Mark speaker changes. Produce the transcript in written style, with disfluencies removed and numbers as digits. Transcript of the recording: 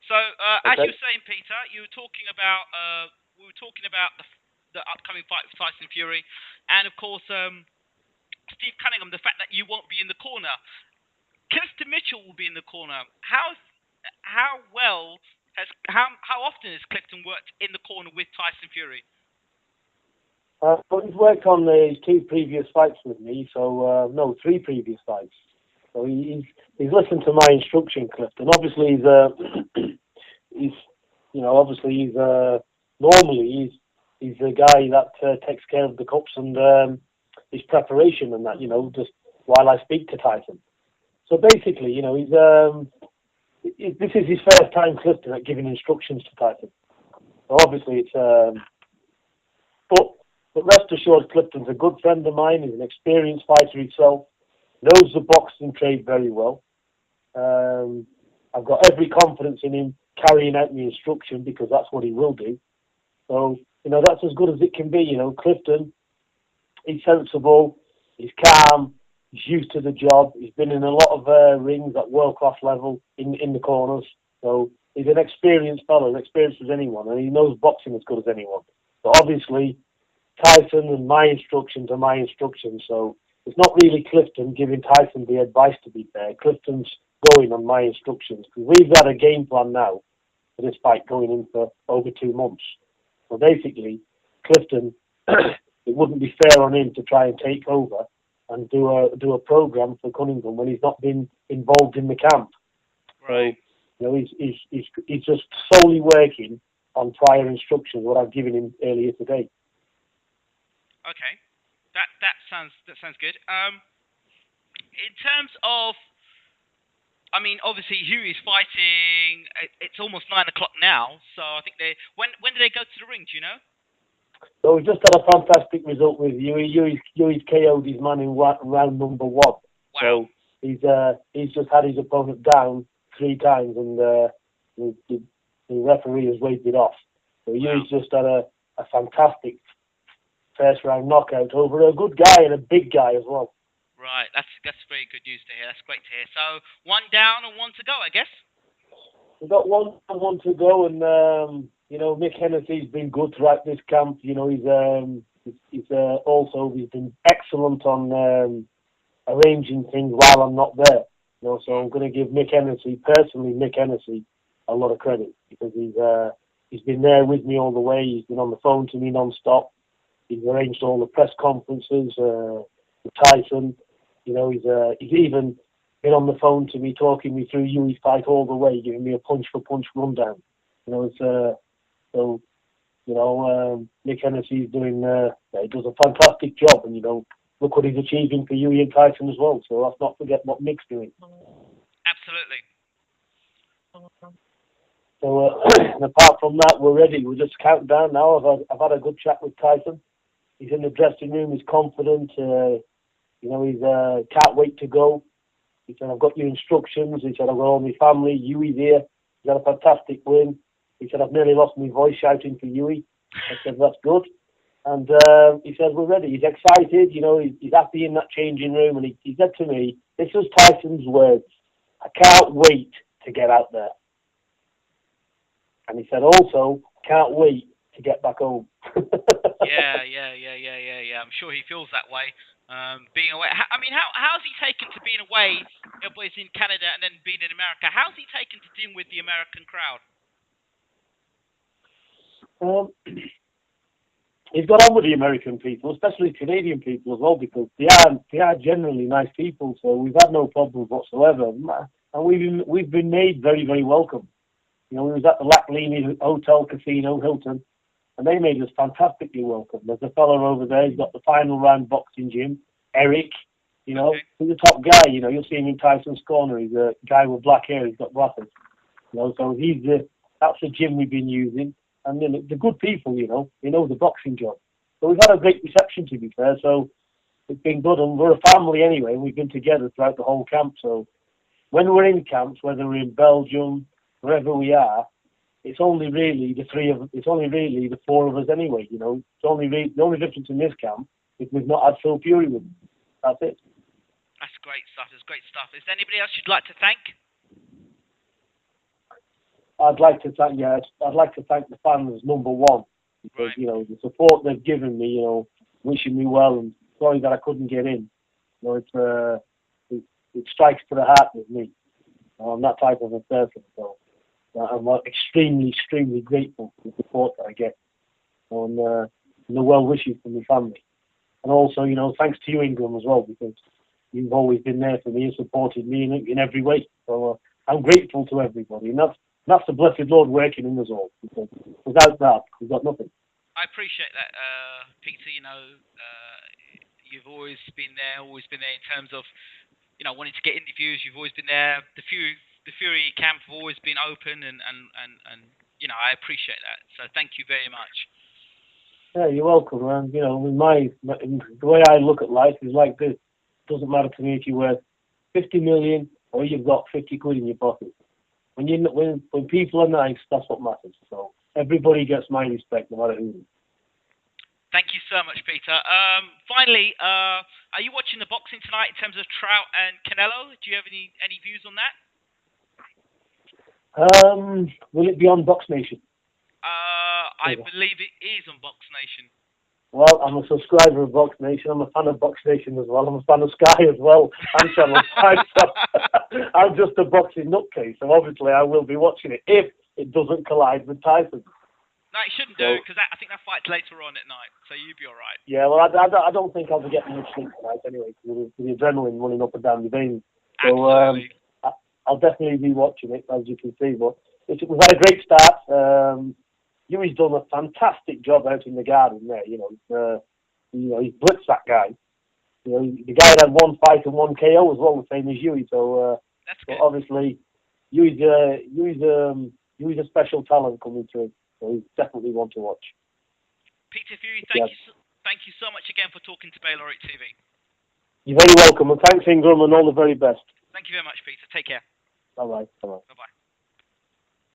Speaker 1: So, as you
Speaker 2: Okay.
Speaker 1: were saying, Peter, you were talking about we were talking about the upcoming fight with Tyson Fury, and of course, Steve Cunningham. The fact that you won't be in the corner, Clifton Mitchell will be in the corner. How well how often has Clifton worked in the corner with Tyson Fury?
Speaker 2: But he's worked on his two previous fights with me, so no, three previous fights. So he's listened to my instruction, Clifton. Obviously, he's obviously normally he's the guy that takes care of the cups and his preparation and that, just while I speak to Tyson. So basically, this is his first time, Clifton, at giving instructions to Tyson. So obviously it's but rest assured, Clifton's a good friend of mine. He's an experienced fighter himself, knows the boxing trade very well. I've got every confidence in him carrying out the instruction because that's what he will do. So, that's as good as it can be. Clifton, he's sensible, he's calm, he's used to the job. He's been in a lot of rings at world-class level in the corners. So he's an experienced fellow, as experienced as anyone, and he knows boxing as good as anyone. But obviously, Tyson and my instructions are my instructions. So it's not really Clifton giving Tyson the advice, to be fair. Clifton's going on my instructions because we've had a game plan now for this fight going in for over 2 months. So basically, Clifton, it wouldn't be fair on him to try and take over and do a program for Cunningham when he's not been involved in the camp.
Speaker 1: Right.
Speaker 2: So he's just solely working on prior instructions, what I've given him earlier today.
Speaker 1: Okay. That sounds good. In terms of, I mean, obviously Huey's fighting. It's almost 9 o'clock now, so I think they. When do they go to the ring? Do you know?
Speaker 2: So we just had a fantastic result with Huey. Huey's KO'd his man in round number one.
Speaker 1: Wow.
Speaker 2: So he's just had his opponent down 3 times, and the referee has waved it off. So
Speaker 1: Wow.
Speaker 2: Huey's just had a fantastic first round knockout over a good guy and a big guy as well.
Speaker 1: Right. That's very good news to hear. That's great to hear. So one down and one to go, I guess.
Speaker 2: We've got one to go, and Mick Hennessy's been good throughout this camp. He's been excellent on arranging things while I'm not there. So I'm going to give Mick Hennessy, a lot of credit because he's been there with me all the way. He's been on the phone to me non-stop. He's arranged all the press conferences with Tyson. He's even been on the phone to me, talking me through Huey's fight all the way, giving me a punch-for-punch rundown. Nick Hennessy's he does a fantastic job, and look what he's achieving for Huey and Tyson as well. So let's not forget what Mick's doing.
Speaker 1: Absolutely.
Speaker 2: So apart from that, we're ready. We're just counting down now. I've had a good chat with Tyson. He's in the dressing room. He's confident. He's can't wait to go. He said, I've got your instructions. He said, I've got all my family. Huey's here. He's had a fantastic win. He said, I've nearly lost my voice shouting for Huey. I said, that's good. And he said, we're ready. He's excited. He's happy in that changing room. And he said to me, this was Tyson's words, I can't wait to get out there. And he said, also, can't wait to get back home.
Speaker 1: Yeah. I'm sure he feels that way. Being away. How's he taken to being away? He's in Canada and then being in America. How's he taken to dealing with the American crowd?
Speaker 2: He's got on with the American people, especially Canadian people as well, because they are generally nice people. So we've had no problems whatsoever, and we've been made very, very welcome. We was at the Lacklini Hotel Casino Hilton, and they made us fantastically welcome. There's a fellow over there. He's got the final round boxing gym. Eric,
Speaker 1: Okay.
Speaker 2: he's a top guy. You'll see him in Tyson's corner. He's a guy with black hair. He's got glasses. So that's the gym we've been using. And the good people, they know the boxing job. So we've had a great reception, to be fair. So it's been good, and we're a family anyway. We've been together throughout the whole camp. So when we're in camps, whether we're in Belgium, wherever we are, it's only really the four of us anyway. It's only the only difference in this camp is we've not had Phil Fury with us. That's it.
Speaker 1: That's great stuff. It's great stuff. Is there anybody else you'd like to thank?
Speaker 2: I'd like to thank I'd like to thank the fans number one because
Speaker 1: Right.
Speaker 2: you know the support they've given me. You know, wishing me well and sorry that I couldn't get in. You know, it strikes to the heart with me. I'm that type of a person, so I'm extremely grateful for the support that I get and the well wishes from my family. And also, you know, thanks to you, Ingram, as well, because you've always been there for me and supported me in every way. So I'm grateful to everybody, and that's the blessed Lord working in us all. Because without that, we've got nothing.
Speaker 1: I appreciate that, Peter. You know, you've always been there in terms of, you know, wanting to get interviews. You've always been there. The Fury camp have always been open, and you know, I appreciate that. So thank you very much.
Speaker 2: Yeah, you're welcome, man. You know, the way I look at life is like this. It doesn't matter to me if you're worth 50 million or you've got 50 quid in your pocket. When people are nice, that's what matters. So everybody gets my respect, no matter who.
Speaker 1: Thank you so much, Peter. Finally, are you watching the boxing tonight in terms of Trout and Canelo? Do you have any views on that?
Speaker 2: Will it be on Box Nation?
Speaker 1: I believe it is on Box Nation.
Speaker 2: Well, I'm a subscriber of Box Nation. I'm a fan of Box Nation as well. I'm a fan of Sky as well. And Channel 5. So I'm just a boxing nutcase. So obviously I will be watching it if it doesn't collide with Tyson.
Speaker 1: No, it shouldn't do, because I think that fight's later on at night. So you'll be all right.
Speaker 2: Yeah, well, I don't think I'll be getting much sleep tonight anyway, with the adrenaline running up and down your veins. So
Speaker 1: Absolutely.
Speaker 2: I'll definitely be watching it, as you can see. But we've had a great start. Yui's done a fantastic job out in the garden there. You know, he's blitzed that guy. You know, the guy had one fight and one KO as well, the same as Yui. So,
Speaker 1: That's good.
Speaker 2: obviously, Yui's a special talent coming through. So he's definitely one to watch.
Speaker 1: Peter Fury, thank you so much again for talking to Bayloric TV.
Speaker 2: You're very welcome, and thanks, Ingram, and all the very best.
Speaker 1: Thank you very much, Peter. Take care.
Speaker 2: Bye bye.
Speaker 1: Bye bye.